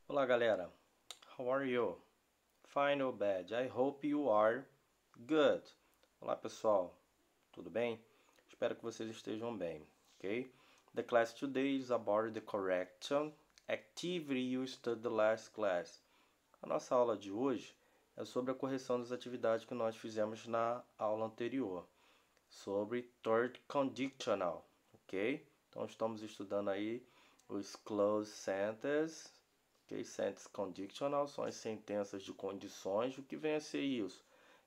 Olá, galera. How are you? Fine or bad? I hope you are good. Olá, pessoal. Tudo bem? Espero que vocês estejam bem, ok? The class today is about the correction activity you studied last class. A nossa aula de hoje é sobre a correção das atividades que nós fizemos na aula anterior, sobre third conditional, ok? Então, estamos estudando aí os closed sentences. Ok, sentences conditional são as sentenças de condições. O que vem a ser isso?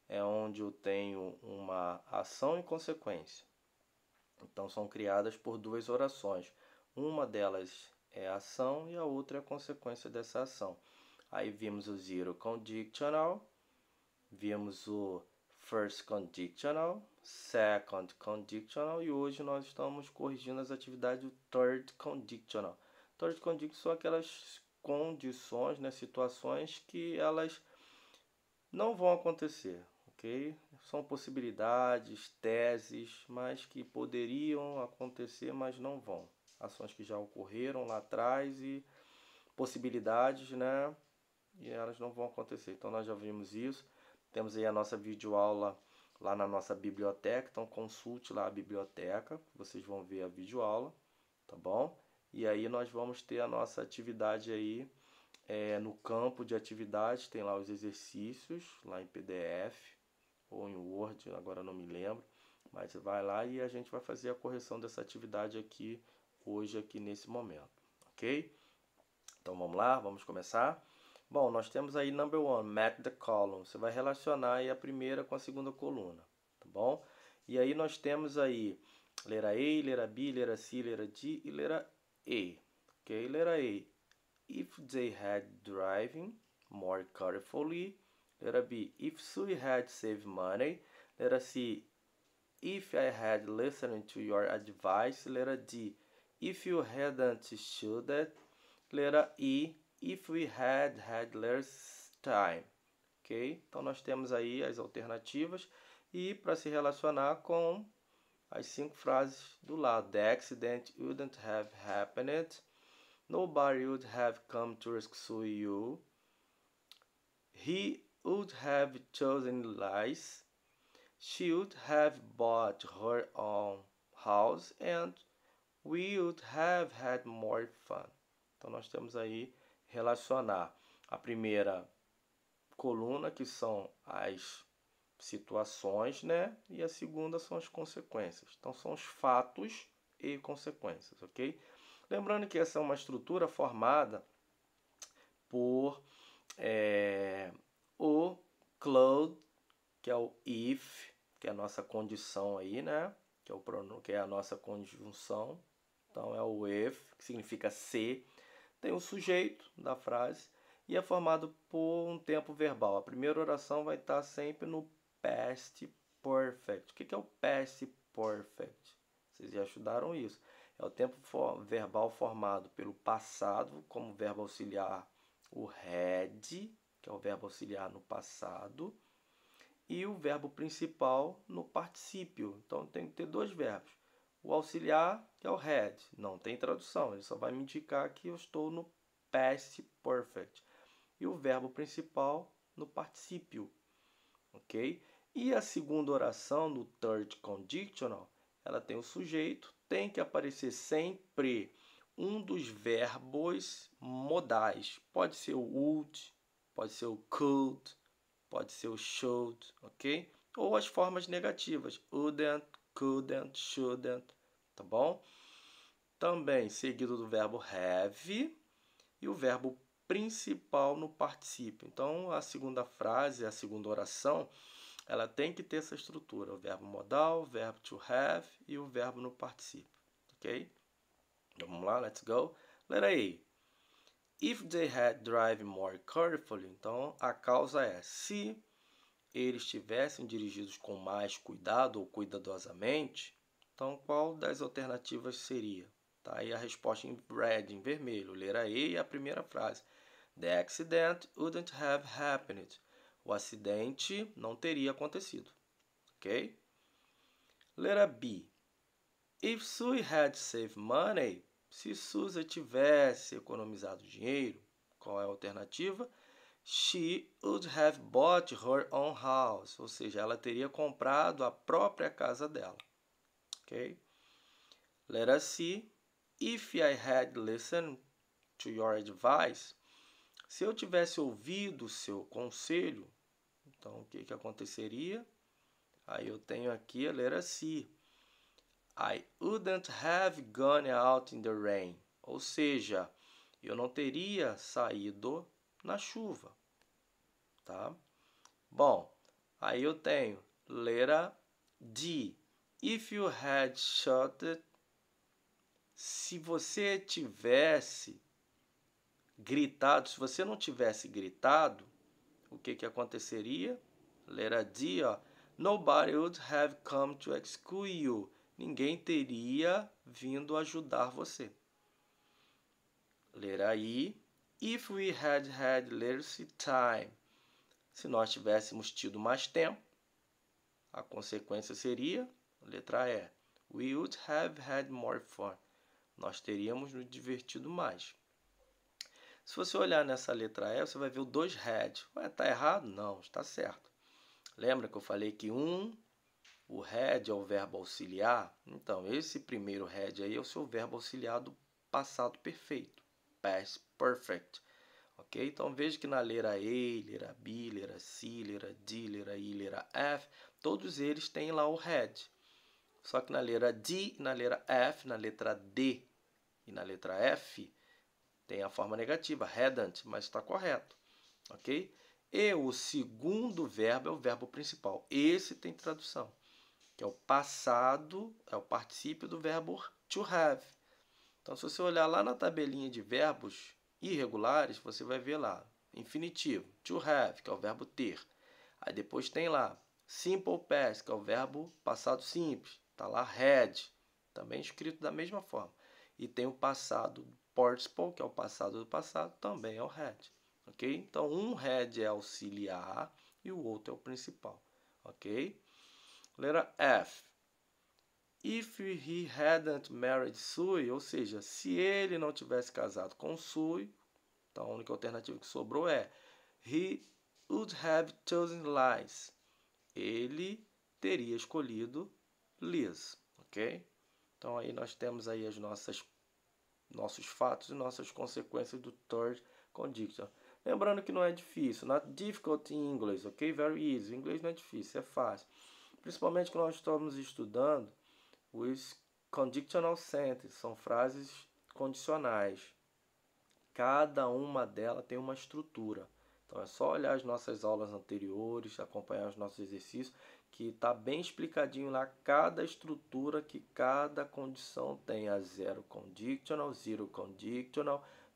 É onde eu tenho uma ação e consequência. Então são criadas por duas orações. Uma delas é a ação e a outra é a consequência dessa ação. Aí vimos o zero conditional, vimos o first conditional, second conditional e hoje nós estamos corrigindo as atividades do third conditional. Third conditional são aquelas condições, né, situações que elas não vão acontecer, ok? São possibilidades, teses, mas que poderiam acontecer, mas não vão. Ações que já ocorreram lá atrás e possibilidades, né? E elas não vão acontecer. Então nós já vimos isso. Temos aí a nossa videoaula lá na nossa biblioteca, então consulte lá a biblioteca, vocês vão ver a videoaula, tá bom? E aí nós vamos ter a nossa atividade aí no campo de atividades, tem lá os exercícios, lá em PDF ou em Word, agora não me lembro, mas vai lá e a gente vai fazer a correção dessa atividade aqui, hoje, aqui nesse momento, ok? Então vamos lá, vamos começar. Bom, nós temos aí number one, match the column. Você vai relacionar aí a primeira com a segunda coluna, tá bom? E aí nós temos aí letra A, letra B, letra C, letra D e letra E. Ok? Letra A. If they had driving more carefully. Letter B. If Sue had saved money. Letter C. If I had listened to your advice. Letter D. If you hadn't shoulded. Letra I, if we had had less time. Ok? Então nós temos aí as alternativas e para se relacionar com as 5 frases do lado. The accident wouldn't have happened. Nobody would have come to rescue you. He would have chosen lies. She would have bought her own house and we would have had more fun. Então nós temos aí relacionar a primeira coluna, que são as situações, né? E a segunda são as consequências. Então são os fatos e consequências, ok? Lembrando que essa é uma estrutura formada por o cloud, que é o if, que é a nossa condição aí, né? Que é o pronome, que é a nossa conjunção. Então é o if, que significa se. Tem o sujeito da frase e é formado por um tempo verbal. A primeira oração vai estar sempre no past perfect. O que é o past perfect? Vocês já estudaram isso. É o tempo verbal formado pelo passado, como verbo auxiliar o had, que é o verbo auxiliar no passado, e o verbo principal no particípio. Então tem que ter dois verbos. O auxiliar, que é o had, não tem tradução, ele só vai me indicar que eu estou no past perfect. E o verbo principal no particípio, ok? E a segunda oração, no third conditional, ela tem o sujeito, tem que aparecer sempre um dos verbos modais. Pode ser o would, pode ser o could, pode ser o should, ok? Ou as formas negativas, wouldn't, couldn't, shouldn't, tá bom? Também seguido do verbo have e o verbo principal no particípio. Então, a segunda frase, a segunda oração, ela tem que ter essa estrutura, o verbo modal, o verbo to have e o verbo no particípio, ok? Então, vamos lá, let's go. Letra A. If they had driven more carefully, então a causa é se eles tivessem dirigidos com mais cuidado ou cuidadosamente, então qual das alternativas seria? Tá aí a resposta em red, em vermelho, letra E e a primeira frase. The accident wouldn't have happened. O acidente não teria acontecido, ok? Letra B. If Sue had saved money, se Susan tivesse economizado dinheiro, Qual é a alternativa? She would have bought her own house. Ou seja, ela teria comprado a própria casa dela. Ok? Letra C. If I had listened to your advice. Se eu tivesse ouvido o seu conselho, então o que aconteceria? Aí eu tenho aqui a letra C. I wouldn't have gone out in the rain. Ou seja, eu não teria saído na chuva. Tá? Bom, aí eu tenho letra D. If you had shouted. Se você tivesse gritado, se você não tivesse gritado, o que aconteceria? Letra D, ó. Nobody would have come to rescue you. Ninguém teria vindo ajudar você. Letra I. If we had less time. Se nós tivéssemos tido mais tempo, a consequência seria, letra E. We would have had more fun. Nós teríamos nos divertido mais. Se você olhar nessa letra E, você vai ver o 2 had. Ué, tá errado? Não, está certo. Lembra que eu falei que o had é o verbo auxiliar? Então, esse primeiro had aí é o seu verbo auxiliar do passado perfeito. Past perfect. Ok? Então, veja que na letra E, letra B, letra C, letra D, letra I, letra F, todos eles têm lá o had. Só que na letra D, na letra F, na letra D e na letra F, tem a forma negativa, hadn't, mas está correto. Ok? E o segundo verbo é o verbo principal. Esse tem tradução, que é o passado, é o particípio do verbo to have. Então, se você olhar lá na tabelinha de verbos irregulares, você vai ver lá, infinitivo, to have, que é o verbo ter. Aí depois tem lá, simple past, que é o verbo passado simples. Está lá had, também escrito da mesma forma. E tem o passado participle, que é o passado do passado, também é o had. Ok? Então, um had é auxiliar e o outro é o principal. Ok? Letra F. If he hadn't married Sue, ou seja, se ele não tivesse casado com Sue, então a única alternativa que sobrou é he would have chosen Liz. Ele teria escolhido Liz, ok? Então aí nós temos aí as nossos fatos e nossas consequências do third condition. Lembrando que não é difícil, not difficult in English, ok? Very easy. O inglês não é difícil, é fácil. Principalmente quando nós estamos estudando os conditional sentences, são frases condicionais. Cada uma delas tem uma estrutura. Então é só olhar as nossas aulas anteriores, acompanhar os nossos exercícios, que está bem explicadinho lá cada estrutura que cada condição tem. A zero conditional,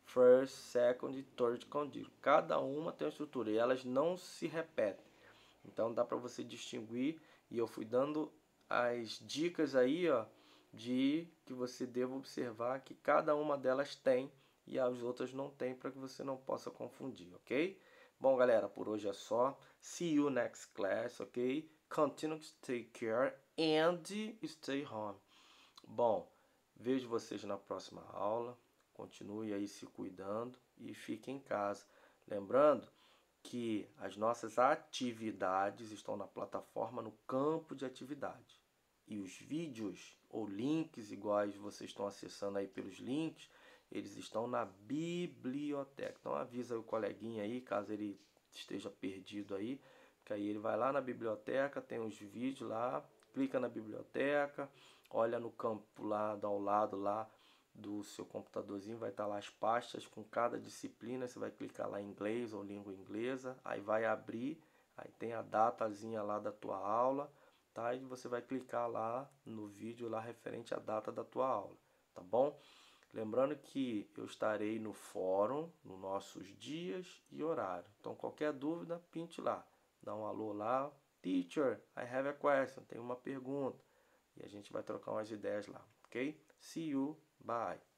first, second e third conditional. Cada uma tem uma estrutura e elas não se repetem. Então dá para você distinguir, e eu fui dando as dicas aí, ó, de que você deva observar que cada uma delas tem e as outras não tem, para que você não possa confundir, ok? Bom, galera, por hoje é só. See you next class, ok? Continue to take care and stay home. Bom, vejo vocês na próxima aula. Continue aí se cuidando e fique em casa. Lembrando que as nossas atividades estão na plataforma no campo de atividade. E os vídeos ou links iguais vocês estão acessando aí pelos links, eles estão na biblioteca. Então avisa o coleguinha aí, caso ele esteja perdido aí, que aí ele vai lá na biblioteca, tem os vídeos lá, clica na biblioteca, olha no campo lá ao lado lá do seu computadorzinho, vai estar lá as pastas com cada disciplina, você vai clicar lá em inglês ou língua inglesa, aí vai abrir, aí tem a datazinha lá da tua aula, tá? E você vai clicar lá no vídeo lá referente à data da tua aula, tá bom? Lembrando que eu estarei no fórum, nos nossos dias e horário. Então, qualquer dúvida, pinte lá. Dá um alô lá. Teacher, I have a question. Tem uma pergunta. E a gente vai trocar umas ideias lá, ok? See you. Bye.